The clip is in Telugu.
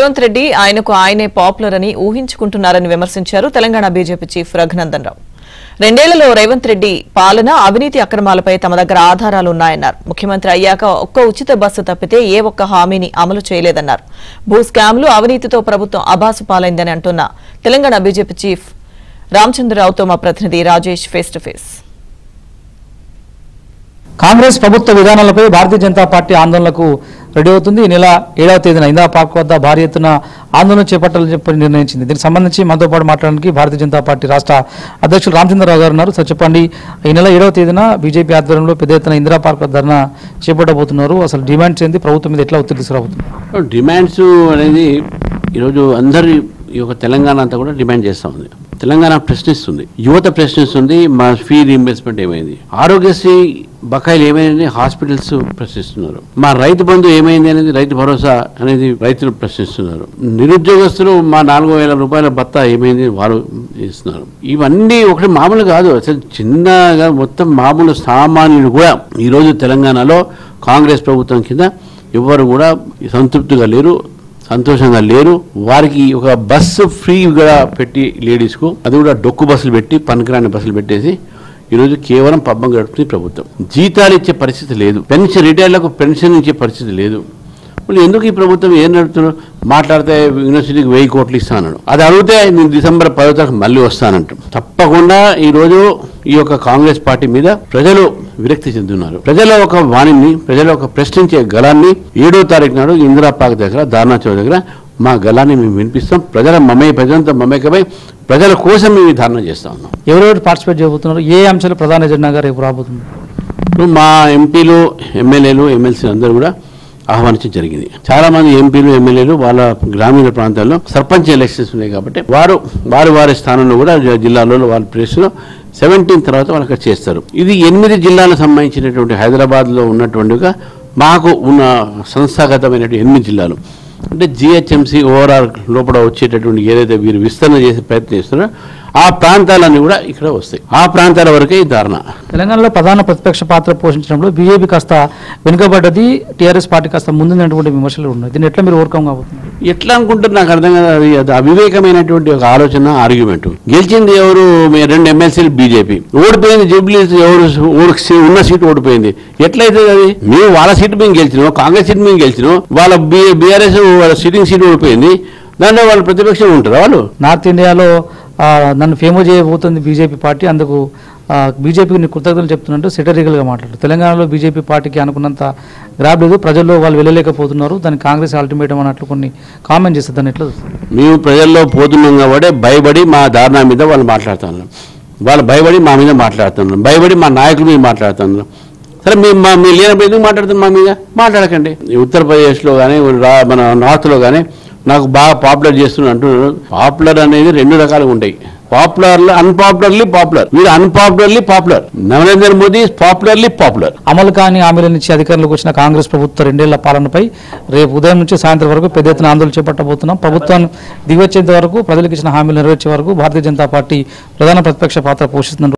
రేవంత్ రెడ్డి ఆయనకు ఆయనే పాపులర్ అని ఊహించుకుంటున్నారని విమర్శించారు తెలంగాణ బీజేపీ చీఫ్ రఘునందన్ రావు. 2 ఏళ్లలో రేవంత్ రెడ్డి పాలన అవినీతి అక్రమాలపై తమ దగ్గర ఆధారాలు ఉన్నాయన్నారు. ముఖ్యమంత్రి అయ్యాక ఒక్క ఉచిత బస్సు తప్పితే ఏ ఒక్క హామీని అమలు చేయలేదన్నారు. భూ స్కామ్లు అవినీతితో ప్రభుత్వం అబాసు పాలైందని అంటున్న తెలంగాణ బీజేపీ చీఫ్ రామచంద్రరావుతో మా ప్రతినిధి Rajesh face to face. Congress ప్రభుత్వ విధానాలపై భారతీయ జనతా పార్టీ ఆందోళనకు రెడీ అవుతుంది. ఈ నెల 7వ తేదీన ఇందిరా పార్క్ వద్ద భారీ ఎత్తున ఆందోళన చేపట్టాలని చెప్పి నిర్ణయించింది. దీనికి సంబంధించి మనతో పాటు మాట్లాడడానికి భారతీయ జనతా పార్టీ రాష్ట్ర అధ్యక్షులు రామచంద్రరావు గారు ఉన్నారు. సార్ చెప్పండి, ఈ నెల 7వ తేదీన బీజేపీ ఆధ్వర్యంలో పెద్ద ఎత్తున ఇందిరా పార్క్ వద్ద ధర్నా చేపట్టబోతున్నారు. అసలు డిమాండ్స్ ఏంది, ప్రభుత్వం మీద ఎట్లా ఒత్తిడి తీసుకురాబోతున్నారు? డిమాండ్స్ అనేది ఈరోజు అందరి ఈ యొక్క తెలంగాణ అంతా కూడా డిమాండ్ చేస్తూ ఉంది. తెలంగాణ ప్రశ్నిస్తుంది, యువత ప్రశ్నిస్తుంది. మా ఫీ రీఇంబర్స్మెంట్ ఏమైంది, ఆరోగ్యశ్రీ బకాయిలు ఏమైంది, హాస్పిటల్స్ ప్రశ్నిస్తున్నారు. మా రైతు బంధు ఏమైంది అనేది, రైతు భరోసా అనేది రైతులు ప్రశ్నిస్తున్నారు. నిరుద్యోగస్తులు మా 4,000 రూపాయల భత్తా ఏమైంది వాళ్ళు ఇస్తున్నారు. ఇవన్నీ ఒకటి మామూలు కాదు, అసలు చిన్నగా మొత్తం మామూలు సామాన్యులు కూడా ఈరోజు తెలంగాణలో కాంగ్రెస్ ప్రభుత్వం కింద ఎవరు కూడా సంతృప్తిగా లేరు, సంతోషంగా లేరు. వారికి ఒక బస్సు ఫ్రీగా పెట్టి లేడీస్కు, అది కూడా డొక్కు బస్సులు పెట్టి పనికిరాని బస్సులు పెట్టేసి ఈరోజు కేవలం పబ్బం గడుపుతుంది ప్రభుత్వం. జీతాలు ఇచ్చే పరిస్థితి లేదు, పెన్షన్ రిటైర్లకు పెన్షన్ ఇచ్చే పరిస్థితి లేదు. మళ్ళీ ఎందుకు ఈ ప్రభుత్వం ఏం నడుపుతున్నారు? మాట్లాడితే యూనివర్సిటీకి 1000 కోట్లు ఇస్తానన్నాడు, అది అడిగితే నేను డిసెంబర్ 10వ తారీఖు మళ్ళీ వస్తానంటాం. తప్పకుండా ఈరోజు ఈ యొక్క కాంగ్రెస్ పార్టీ మీద ప్రజలు విరక్తి చెందుతున్నారు. ప్రజల ఒక వాణిని, ప్రజల ఒక ప్రశ్నించే గలాన్ని 7వ తారీఖు నాడు ఇందిరా పార్క్ దగ్గర, ధారణా చౌక్ దగ్గర మా గలాన్ని మేము వినిపిస్తాం. ప్రజలంతా మమేకమై ప్రజల కోసం మేము ధారణ చేస్తా ఉన్నాం. ఎవరెవరు పార్టిసిపేట్ చేయబోతున్నారు, ఏ అంశాలు ప్రధాన ఎజెండాగా రేపు రాబోతుంది? మా ఎంపీలు, ఎమ్మెల్యేలు, ఎమ్మెల్సీలు అందరూ కూడా ఆహ్వానించడం జరిగింది. చాలా మంది ఎంపీలు, ఎమ్మెల్యేలు వాళ్ళ గ్రామీణ ప్రాంతాల్లో సర్పంచ్ ఎలక్షన్స్ ఉన్నాయి కాబట్టి వారి స్థానంలో కూడా జిల్లాలో వాళ్ళ ప్లేస్లో 17 తర్వాత వాళ్ళకి చేస్తారు. ఇది 8 జిల్లాలకు సంబంధించినటువంటి హైదరాబాద్లో ఉన్నటువంటిగా మాకు ఉన్న సంస్థాగతమైనటువంటి 8 జిల్లాలు, అంటే జిహెచ్ఎంసీ ఓవరాల్ లోపల వచ్చేటటువంటి ఏదైతే వీరు విస్తరణ చేసే ప్రయత్నం చేస్తున్నారో ఆ ప్రాంతాలన్నీ కూడా ఇక్కడ వస్తాయి. ఆ ప్రాంతాల వరకే ఈ ధారణ. తెలంగాణలో ప్రధాన ప్రతిపక్ష పాత్ర పోషించడంలో బీజేపీ కాస్త వెనుకబడ్డది, టీఆర్ఎస్ పార్టీ కాస్త ముందున్నటువంటి విమర్శలు ఉన్నాయి. దీన్ని ఎట్లా మీరు ఓవర్కమ్ కాబోతున్నారు? ఎట్లా అనుకుంటారు నాకు అర్థం కాదు. అది అవివేకమైనటువంటి ఒక ఆలోచన, ఆర్గ్యుమెంట్. గెలిచింది ఎవరు? 2 ఎమ్మెల్సీలు బీజేపీ, ఓడిపోయింది జూబ్లీ ఎవరు ఉన్న సీటు ఓడిపోయింది. ఎట్లయితే అది? మేము వాళ్ళ సీటు మేము గెలిచినాం, కాంగ్రెస్ సీటు మేము గెలిచినాం, వాళ్ళ బీఆర్ఎస్ వాళ్ళ సిట్టింగ్ సీటు ఓడిపోయింది. దాంట్లో వాళ్ళు ప్రతిపక్షం ఉంటారు. వాళ్ళు నార్త్ ఇండియాలో నన్ను ఫేమస్ చేయబోతుంది బీజేపీ పార్టీ, అందుకు బీజేపీకి కృతజ్ఞతలు చెప్తున్నట్టు సెటరికల్గా మాట్లాడారు. తెలంగాణలో బీజేపీ పార్టీకి అనుకున్నంత గ్రాప్ లేదు, ప్రజల్లో వాళ్ళు వెళ్ళలేకపోతున్నారు, దానికి కాంగ్రెస్ అల్టిమేటం అన్నట్లు కొన్ని కామెంట్ చేస్తారు. దాన్ని ఎట్లా? మేము ప్రజల్లో పోతున్నాం కాబట్టి భయపడి మా ధారణ మీద వాళ్ళు మాట్లాడుతున్నారు, వాళ్ళు భయపడి మా మీద మాట్లాడుతున్నారు, భయపడి మా నాయకుల మీద మాట్లాడుతున్నారు. సరే మీరు లేనప్పుడు ఎందుకు మాట్లాడుతున్నారు? మా మీద మాట్లాడకండి. ఉత్తరప్రదేశ్లో కానీ మన నార్త్లో కానీ నాకు బాగా పాపులర్ చేస్తున్నారు అంటున్నారు. పాపులర్ అనేది 2 రకాలుగా ఉంటాయి. పాపులర్లో అన్పాపులర్లీ పాపులర్, మీరు unpopularly popular. Narendra Modi popularly popular. అమలు కాని హామీల నుంచి అధికారంలోకి వచ్చిన కాంగ్రెస్ ప్రభుత్వ 2 ఏళ్ల పాలనపై రేపు ఉదయం నుంచి సాయంత్రం వరకు పెద్ద ఎత్తున ఆందోళన చేపట్టబోతున్నాం. ప్రభుత్వాన్ని దిగొచ్చేంత వరకు, ప్రజలకు ఇచ్చిన హామీలు నెరవేర్చే వరకు భారతీయ జనతా పార్టీ ప్రధాన ప్రతిపక్ష పాత్ర పోషిస్తున్నారు.